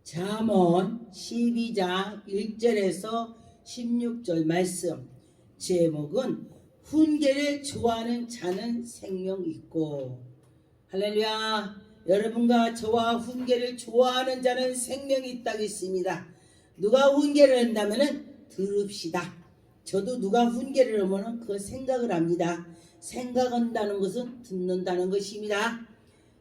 잠언 12장 1절에서 16절 말씀. 제목은 훈계를 좋아하는 자는 생명 있고. 할렐루야. 여러분과 저와 훈계를 좋아하는 자는 생명이 있다고 했습니다. 누가 훈계를 한다면 들읍시다. 저도 누가 훈계를 하면 그 생각을 합니다. 생각한다는 것은 듣는다는 것입니다.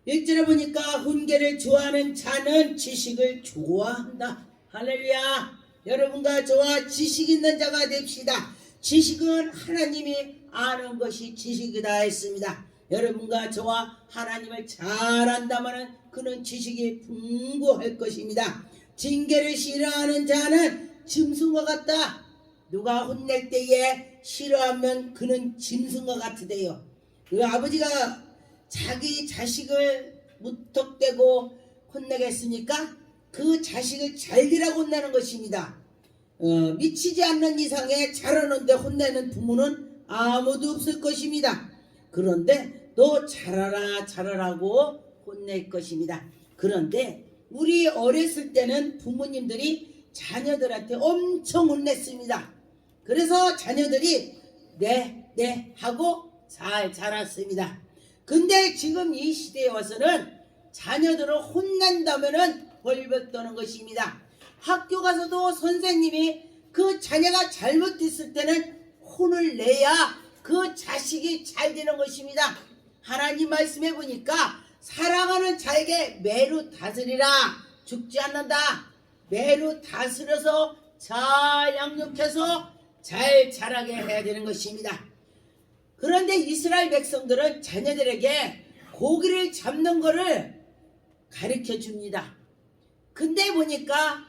1절에 보니까 훈계를 좋아하는 자는 지식을 좋아한다. 할렐루야. 여러분과 저와 지식 있는 자가 됩시다. 지식은 하나님이 아는 것이 지식이다 했습니다. 여러분과 저와 하나님을 잘 안다면 그는 지식이 풍부할 것입니다. 징계를 싫어하는 자는 짐승과 같다. 누가 혼낼 때에 싫어하면 그는 짐승과 같으대요. 그 아버지가 자기 자식을 무턱대고 혼내겠으니까 그 자식을 잘되라고 혼내는 것입니다. 미치지 않는 이상에 잘하는데 혼내는 부모는 아무도 없을 것입니다. 그런데 너 잘하라 잘하라고 혼낼 것입니다. 그런데 우리 어렸을 때는 부모님들이 자녀들한테 엄청 혼냈습니다. 그래서 자녀들이 네 하고 잘 자랐습니다. 근데 지금 이 시대에 와서는 자녀들을 혼난다면은 벌벌 떠는 것입니다. 학교 가서도 선생님이 그 자녀가 잘못했을 때는 혼을 내야 그 자식이 잘 되는 것입니다. 하나님 말씀해 보니까 사랑하는 자에게 매로 다스리라. 죽지 않는다. 매로 다스려서 잘 양육해서 잘 자라게 해야 되는 것입니다. 그런데 이스라엘 백성들은 자녀들에게 고기를 잡는 것을 가르쳐 줍니다. 근데 보니까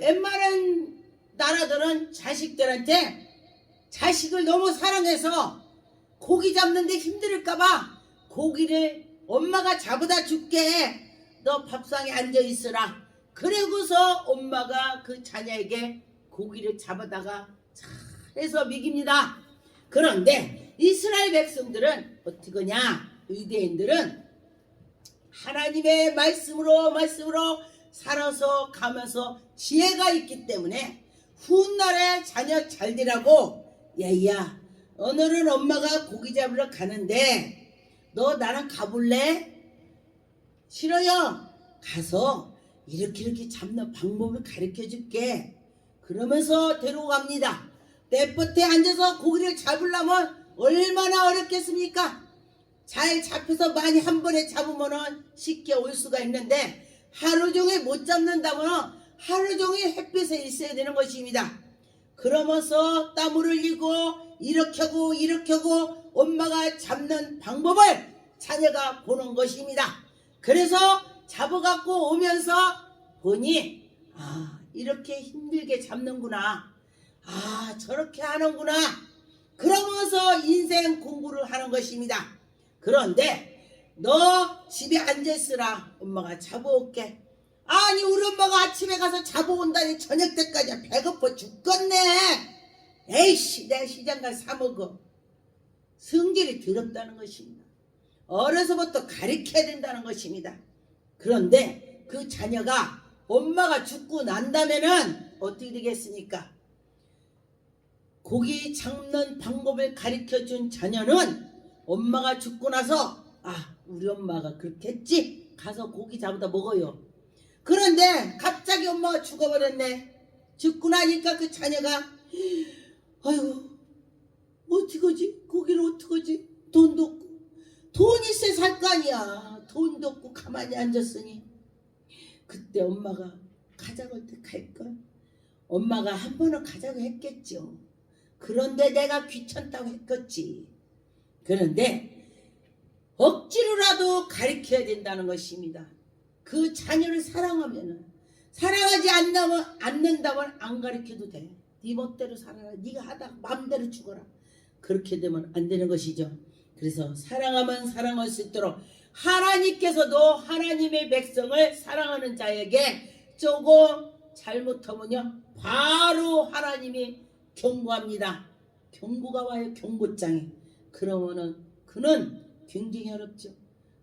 웬만한 나라들은 자식들한테 자식을 너무 사랑해서 고기 잡는데 힘들까봐 고기를 엄마가 잡아다 줄게. 너 밥상에 앉아 있으라. 그러고서 엄마가 그 자녀에게 고기를 잡아다가 잘해서 먹입니다. 그런데 이스라엘 백성들은 어떻게 하냐? 유대인들은 하나님의 말씀으로 살아서 가면서 지혜가 있기 때문에 훗날에 자녀 잘 되라고 야야 오늘은 엄마가 고기 잡으러 가는데 너 나랑 가볼래? 싫어요. 가서 이렇게 잡는 방법을 가르쳐 줄게. 그러면서 데려갑니다. 떼밭에 앉아서 고기를 잡으려면 얼마나 어렵겠습니까? 잘 잡혀서 많이 한 번에 잡으면 쉽게 올 수가 있는데 하루 종일 못 잡는다면 하루 종일 햇빛에 있어야 되는 것입니다. 그러면서 땀을 흘리고 이렇게 하고 엄마가 잡는 방법을 자녀가 보는 것입니다. 그래서 잡아갖고 오면서 보니 이렇게 힘들게 잡는구나. 저렇게 하는구나. 그러면서 인생 공부를 하는 것입니다. 그런데 너 집에 앉아있으라. 엄마가 잡아올게. 아니 우리 엄마가 아침에 가서 잡아온다니 저녁 때까지 배고파 죽겠네. 에이씨 내가 시장 가서 사먹어. 성질이 더럽다는 것입니다. 어려서부터 가르쳐야 된다는 것입니다. 그런데 그 자녀가 엄마가 죽고 난다면은 어떻게 되겠습니까? 고기 잡는 방법을 가르쳐준 자녀는 엄마가 죽고 나서 우리 엄마가 그렇게 했지? 가서 고기 잡아다 먹어요. 그런데 갑자기 엄마가 죽어버렸네. 죽고 나니까 그 자녀가 아이고 어떡하지? 고기를 어떡하지? 돈도 없고 돈 있어야 살 거 아니야. 돈도 없고 가만히 앉았으니 그때 엄마가 가자고 할 때 갈걸? 엄마가 한 번은 가자고 했겠죠. 그런데 내가 귀찮다고 했겠지. 그런데 억지로라도 가르쳐야 된다는 것입니다. 그 자녀를 사랑하지 않는다면 안 가르쳐도 돼. 네 멋대로 살아라. 네가 하다가 마음대로 죽어라. 그렇게 되면 안 되는 것이죠. 그래서 사랑하면 사랑할 수 있도록 하나님께서도 하나님의 백성을 사랑하는 자에게 조금 잘못하면요 바로 하나님이 경고합니다. 경고가 와요. 경고장에. 그러면은 그는 굉장히 어렵죠.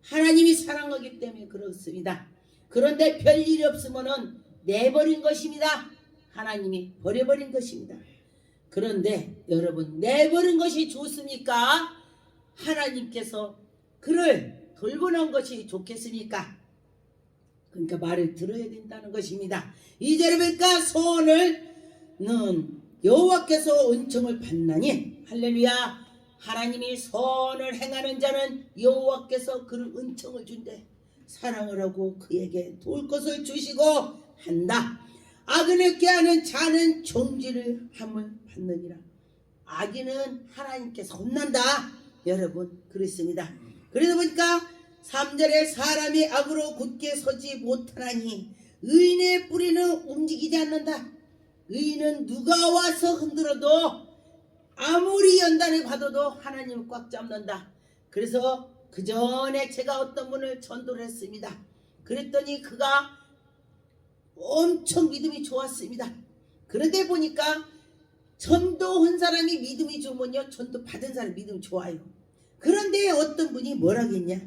하나님이 사랑하기 때문에 그렇습니다. 그런데 별일이 없으면은 내버린 것입니다. 하나님이 버려버린 것입니다. 그런데 여러분, 내버린 것이 좋습니까? 하나님께서 그를 돌보는 것이 좋겠습니까? 그러니까 말을 들어야 된다는 것입니다. 2절에 보니까 선을는 여호와께서 은총을 받나니, 할렐루야, 하나님이 선을 행하는 자는 여호와께서 그를 은총을 준대. 사랑을 하고 그에게 도울 것을 주시고 한다. 악인을 꾀하는 자는 종지를 함을 받느니라. 악인은 하나님께서 혼난다. 여러분, 그렇습니다. 그래서 보니까 3절에 사람이 악으로 굳게 서지 못하나니 의인의 뿌리는 움직이지 않는다. 의인은 누가 와서 흔들어도 아무리 연단을 받아도 하나님을 꽉 잡는다. 그래서 그 전에 제가 어떤 분을 전도를 했습니다. 그랬더니 그가 엄청 믿음이 좋았습니다. 그런데 보니까 전도한 사람이 믿음이 좋으면요, 전도 받은 사람이 믿음이 좋아요. 그런데 어떤 분이 뭐라겠냐?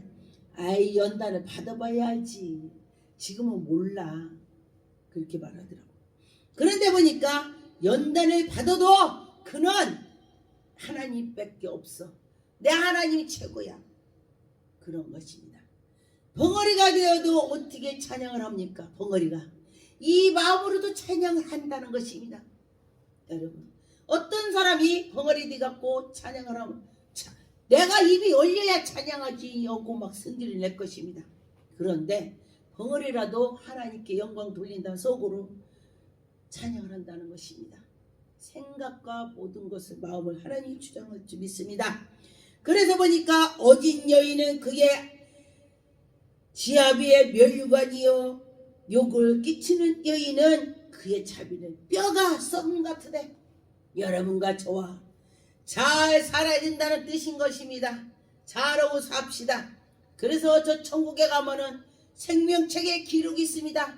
아이, 연단을 받아봐야 알지, 지금은 몰라, 그렇게 말하더라고. 그런데 보니까 연단을 받아도 그는 하나님밖에 없어. 내 하나님이 최고야. 그런 것입니다. 벙어리가 되어도 어떻게 찬양을 합니까? 벙어리가 이 마음으로도 찬양을 한다는 것입니다. 여러분, 어떤 사람이 벙어리 돼갖고 찬양을 하면 내가 입이 열려야 찬양하지 하고 막 승질을 낼 것입니다. 그런데 벙어리라도 하나님께 영광 돌린다는 속으로 찬양을 한다는 것입니다. 생각과 모든 것을, 마음을 하나님이 주장할 줄 믿습니다. 그래서 보니까 어진 여인은 그의 지아비의 멸류관이요, 욕을 끼치는 여인은 그의 자비는 뼈가 썩은 같으되. 여러분과 저와 잘 살아야 된다는 뜻인 것입니다. 잘하고 삽시다. 그래서 저 천국에 가면은 생명책에 기록이 있습니다.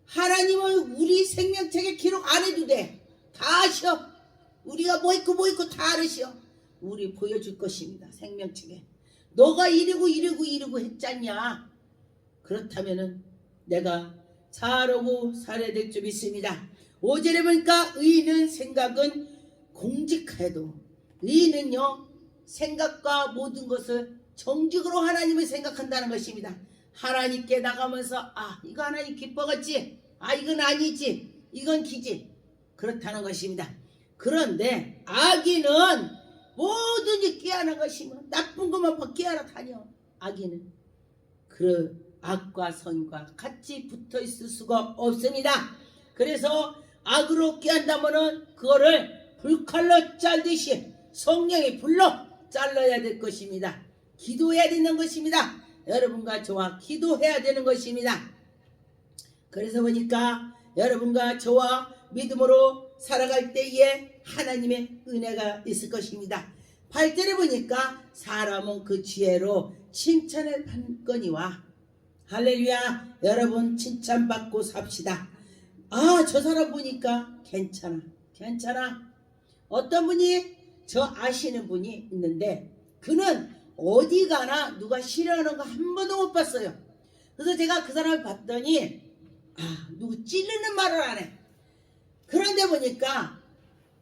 하나님은 우리 생명책에 기록 안 해도 돼. 다 아셔. 우리가 뭐 있고 다 알으셔. 우리 보여줄 것입니다. 생명책에 너가 이러고 했잖냐. 그렇다면은 내가 잘하고 살아야 될 줄 믿습니다. 5절에 보니까 의인은 생각은 공직해도, 의인은요 생각과 모든 것을 정직으로 하나님을 생각한다는 것입니다. 하나님께 나가면서 이거 하나님 기뻐겠지, 이건 아니지, 이건 기지, 그렇다는 것입니다. 그런데 악인은 모든지 끼어는 것이면 나쁜 것만 끼어나 다녀. 악인은 그 악과 선과 같이 붙어 있을 수가 없습니다. 그래서 악으로 끼한다면은 그거를 불칼로 잘듯이 성령의 불로 잘라야 될 것입니다. 기도해야 되는 것입니다. 여러분과 저와 기도해야 되는 것입니다. 그래서 보니까 여러분과 저와 믿음으로 살아갈 때에 하나님의 은혜가 있을 것입니다. 8절에 보니까 사람은 그 지혜로 칭찬을 받거니와. 할렐루야. 여러분, 칭찬받고 삽시다. 저 사람 보니까 괜찮아. 어떤 분이, 저 아시는 분이 있는데 그는 어디 가나 누가 싫어하는 거 한 번도 못 봤어요. 그래서 제가 그 사람을 봤더니 누구 찌르는 말을 안 해. 그런데 보니까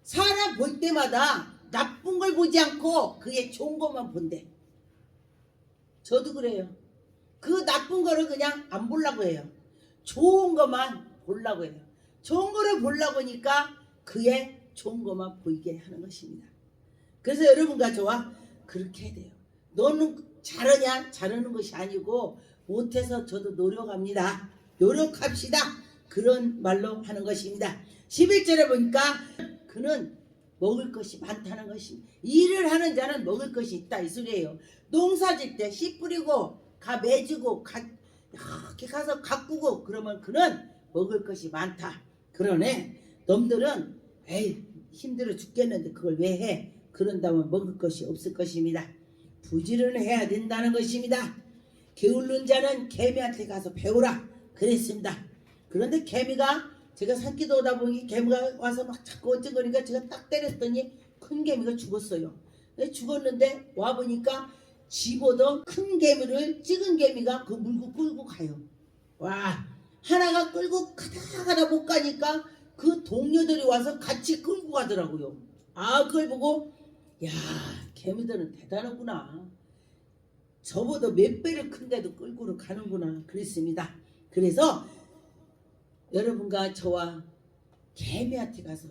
사람 볼 때마다 나쁜 걸 보지 않고 그게 좋은 것만 본대. 저도 그래요. 그 나쁜 거를 그냥 안 보려고 해요. 좋은 것만 보려고 해요. 좋은 거를 보려고 하니까 그의 좋은 것만 보이게 하는 것입니다. 그래서 여러분과 저와 그렇게 해야 돼요. 너는 잘하냐? 잘하는 것이 아니고 못해서 저도 노력합니다. 노력합시다. 그런 말로 하는 것입니다. 11절에 보니까 그는 먹을 것이 많다는 것입니다. 일을 하는 자는 먹을 것이 있다, 이 소리예요. 농사 질 때 씨 뿌리고 매주고 이렇게 가서 가꾸고 그러면 그는 먹을 것이 많다. 그러네. 놈들은 힘들어 죽겠는데 그걸 왜 해? 그런다면 먹을 것이 없을 것입니다. 부지런해야 된다는 것입니다. 게으른 자는 개미한테 가서 배우라 그랬습니다. 그런데 개미가, 제가 산기도 오다 보니 개미가 와서 막 자꾸 어쩌거니까 제가 딱 때렸더니 큰 개미가 죽었어요. 죽었는데 와보니까 집어도 큰 개미를 찍은 개미가 그 물고 끌고 가요. 와, 하나가 끌고 가다 못 가니까 그 동료들이 와서 같이 끌고 가더라고요. 아, 그걸 보고 야, 개미들은 대단하구나. 저보다 몇 배를 큰데도 끌고 가는구나 그랬습니다. 그래서 여러분과 저와 개미한테 가서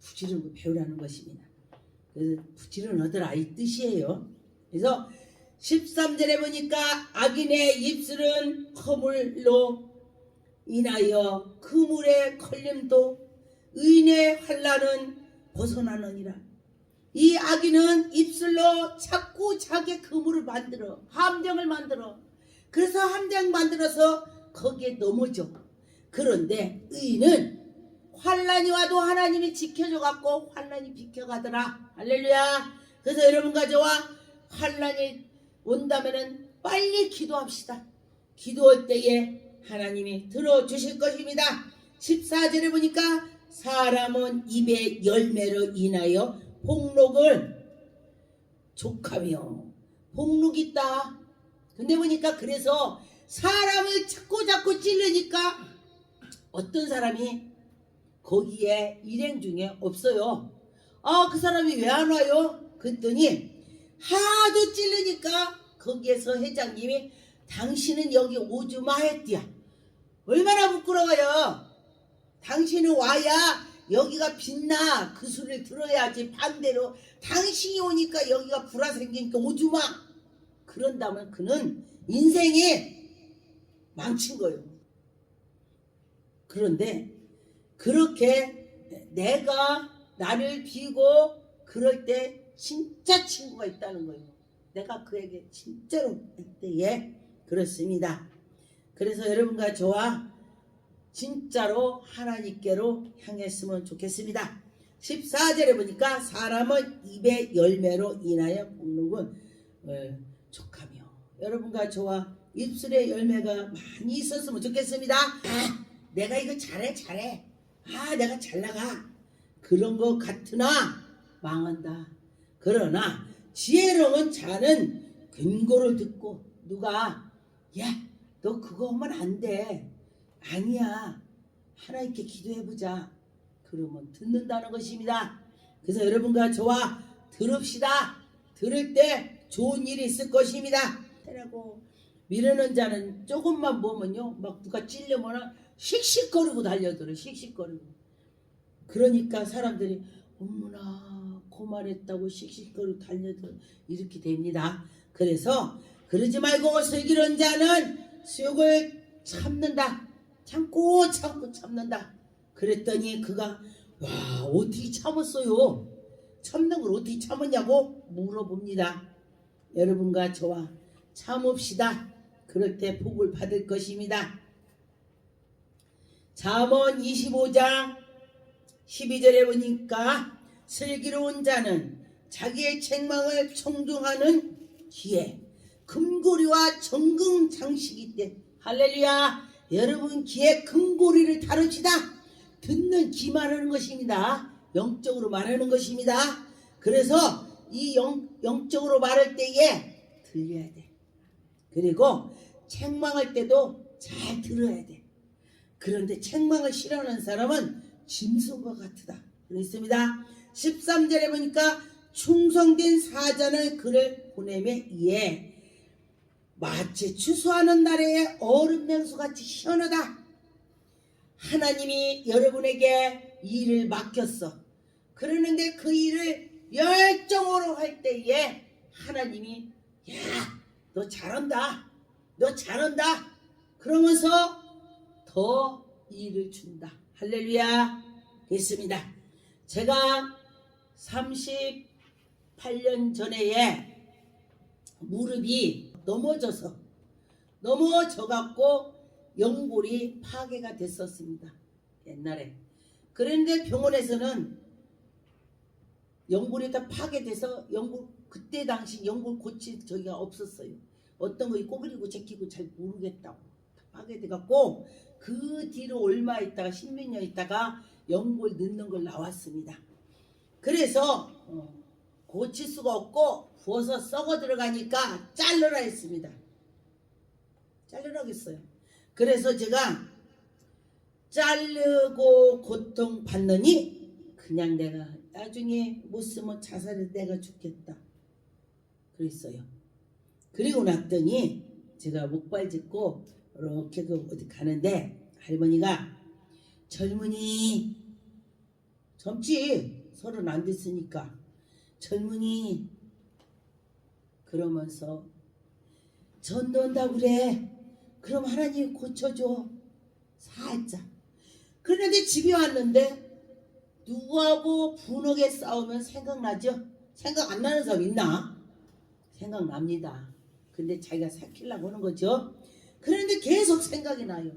부지런히 배우라는 것입니다. 그래서 부지런하더라 이 뜻이에요. 그래서 13절에 보니까 악인의 입술은 허물로 인하여 그물의 걸림도 의인의 환난은 벗어나느니라. 이 악인은 입술로 자꾸 자기 그물을 만들어, 함정을 만들어. 그래서 함정 만들어서 거기에 넘어져. 그런데 의인은 환난이 와도 하나님이 지켜줘 갖고 환난이 비켜가더라. 할렐루야. 그래서 여러분과 저와 환난이 온다면은 빨리 기도합시다. 기도할 때에 하나님이 들어주실 것입니다. 14절에 보니까 사람은 입의 열매로 인하여 복록을 족하며 복록이 있다. 근데 보니까 그래서 사람을 자꾸 찌르니까 어떤 사람이 거기에 일행 중에 없어요. 아, 그 사람이 왜 안 와요? 그랬더니 하도 찔르니까 거기에서 회장님이 당신은 여기 오지 마 했디야. 얼마나 부끄러워요. 당신은 와야 여기가 빛나. 그 소리를 들어야지. 반대로 당신이 오니까 여기가 불화 생기니까 오지 마. 그런다면 그는 인생이 망친 거예요. 그런데 그렇게 내가 나를 비고 그럴 때 진짜 친구가 있다는 거예요. 내가 그에게 진짜로 그때에 그렇습니다. 그래서 여러분과 저와 진짜로 하나님께로 향했으면 좋겠습니다. 14절에 보니까 사람은 입의 열매로 인하여 복록은 족하며, 여러분과 저와 입술의 열매가 많이 있었으면 좋겠습니다. 아, 내가 이거 잘해. 아, 내가 잘 나가. 그런 것 같으나 망한다. 그러나 지혜로운 자는 근거를 듣고 누가 야, 너 그거 하면 안 돼. 아니야. 하나님께 기도해보자. 그러면 듣는다는 것입니다. 그래서 여러분과 저와 들읍시다. 들을 때 좋은 일이 있을 것입니다. 라고 미루는 자는 조금만 보면요, 막 누가 찔려면 씩씩거리고 달려들어. 씩씩거리고. 그러니까 사람들이 어머나 고만했다고 씩씩거리고 달려들어. 이렇게 됩니다. 그래서 그러지 말고 슬기로운 자는 수욕을 참는다. 참고 참는다. 그랬더니 그가 와, 어떻게 참았어요? 참는 걸 어떻게 참았냐고 물어봅니다. 여러분과 저와 참읍시다. 그럴 때 복을 받을 것입니다. 잠언 25장 12절에 보니까 슬기로운 자는 자기의 책망을 청중하는 기에 금고리와 정금 장식이 있대. 할렐루야. 여러분 귀에 금고리를 다룹시다. 듣는 귀 말하는 것입니다. 영적으로 말하는 것입니다. 그래서 이 영적으로 말할 때에 들려야 돼. 그리고 책망할 때도 잘 들어야 돼. 그런데 책망을 싫어하는 사람은 짐승과 같으다. 그랬습니다. 13절에 보니까 충성된 사자는 그를 보내매 이에 마치 추수하는 날에 얼음 냉수같이 시원하다. 하나님이 여러분에게 일을 맡겼어. 그러는데 그 일을 열정으로 할 때에 하나님이 야, 너 잘한다. 너 잘한다. 그러면서 더 일을 준다. 할렐루야. 됐습니다. 제가 38년 전에 무릎이 넘어져갖고 연골이 파괴가 됐었습니다. 옛날에. 그런데 병원에서는 연골이 다 파괴돼서 그때 당시 연골 고칠 저기가 없었어요. 어떤 거 꼬부리고 제끼고 잘 모르겠다고 파괴돼갖고 그 뒤로 얼마 있다가 10몇 년 있다가 연골 넣는 걸 나왔습니다. 그래서 고칠 수가 없고 부어서 썩어 들어가니까 자르라 했습니다. 자르라고 했어요. 그래서 제가 자르고 고통받느니 그냥 내가 나중에 못 쓰면 자살해서 내가 죽겠다 그랬어요. 그리고 났더니 제가 목발 짚고 이렇게 어디 가는데 할머니가 젊은이, 젊지 30 안 됐으니까 젊은이 그러면서 전도한다고 그래. 그럼 하나님 고쳐줘 살짝. 그런데 집에 왔는데 누구하고 분하게 싸우면 생각나죠? 생각 안 나는 사람 있나? 생각납니다. 근데 자기가 삭히려고 하는 거죠. 그런데 계속 생각이 나요.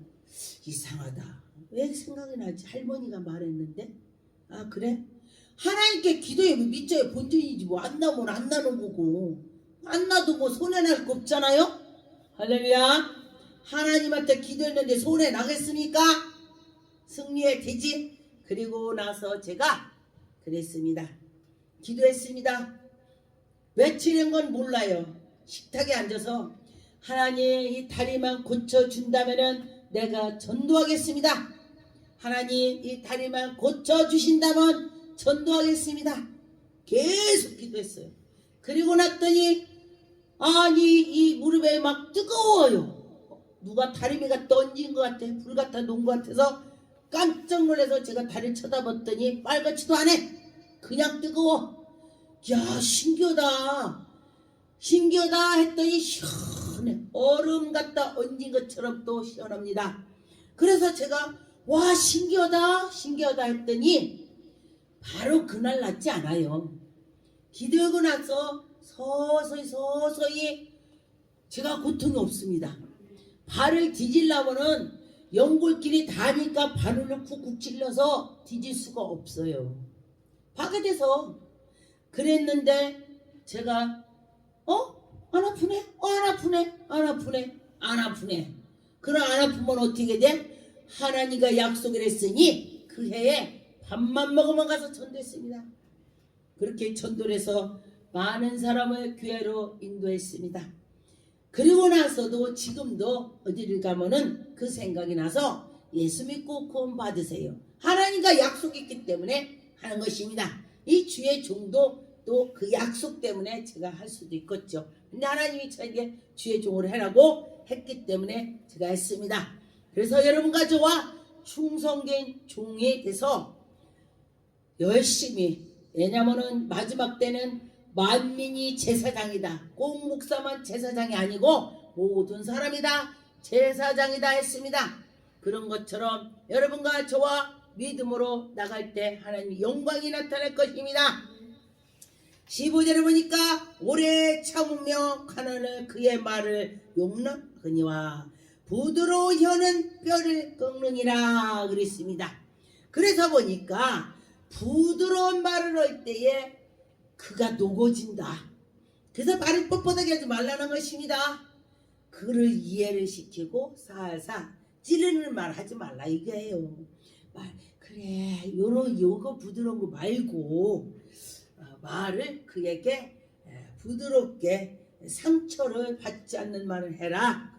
이상하다. 왜 생각이 나지? 할머니가 말했는데. 아 그래? 하나님께 기도해 믿져야 본전이지 뭐. 안 나면 안 나는 거고 안 나도 뭐 손해날 거 없잖아요. 할렐루야. 하나님한테 기도했는데 손해 나겠습니까? 승리의 되지. 그리고 나서 제가 그랬습니다. 기도했습니다. 며칠인 건 몰라요. 식탁에 앉아서 하나님 이 다리만 고쳐준다면 내가 전도하겠습니다. 하나님 이 다리만 고쳐주신다면 전도하겠습니다. 계속 기도했어요. 그리고 났더니 아니 이 무릎에 막 뜨거워요. 누가 다리미가 던진 것 같아. 불 갖다 놓은 것 같아서 깜짝 놀라서 제가 다리를 쳐다봤더니 빨갛지도 않아. 그냥 뜨거워. 야 신기하다. 신기하다 했더니 시원해. 얼음 갖다 얹은 것처럼 또 시원합니다. 그래서 제가 와 신기하다 신기하다 했더니 바로 그날 낫지 않아요. 기도하고 나서 서서히 제가 고통이 없습니다. 발을 뒤질라면은 연골길이 닿으니까 바늘로 쿡쿡 찔러서 뒤질 수가 없어요. 바깥에서 그랬는데 제가 안 아프네? 안 아프네? 안 아프네? 안 아프네? 그럼 안 아프면 어떻게 돼? 하나님과 약속을 했으니 그 해에 밥만 먹으면 가서 전도했습니다. 그렇게 전도를 해서 많은 사람을 교회로 인도했습니다. 그리고 나서도 지금도 어디를 가면은 그 생각이 나서 예수 믿고 구원 받으세요. 하나님과 약속했기 때문에 하는 것입니다. 이 주의 종도 또 그 약속 때문에 제가 할 수도 있겠죠. 근데 하나님이 저에게 주의 종을 해라고 했기 때문에 제가 했습니다. 그래서 여러분과 저와 충성된 종이 돼서 열심히, 왜냐면은 마지막 때는 만민이 제사장이다. 꼭 목사만 제사장이 아니고 모든 사람이 다 제사장이다 했습니다. 그런 것처럼 여러분과 저와 믿음으로 나갈 때 하나님의 영광이 나타날 것입니다. 15절에 보니까 오래 참으며 가난을 그의 말을 용납하니와 부드러운 혀는 뼈를 꺾느니라 그랬습니다. 그래서 보니까 부드러운 말을 할 때에 그가 녹아진다. 그래서 말을 뻣뻣하게 하지 말라는 것입니다. 그를 이해를 시키고 살살 찌르는 말 하지 말라 이거예요. 그래 요거 부드러운 거 말고 말을 그에게 부드럽게 상처를 받지 않는 말을 해라.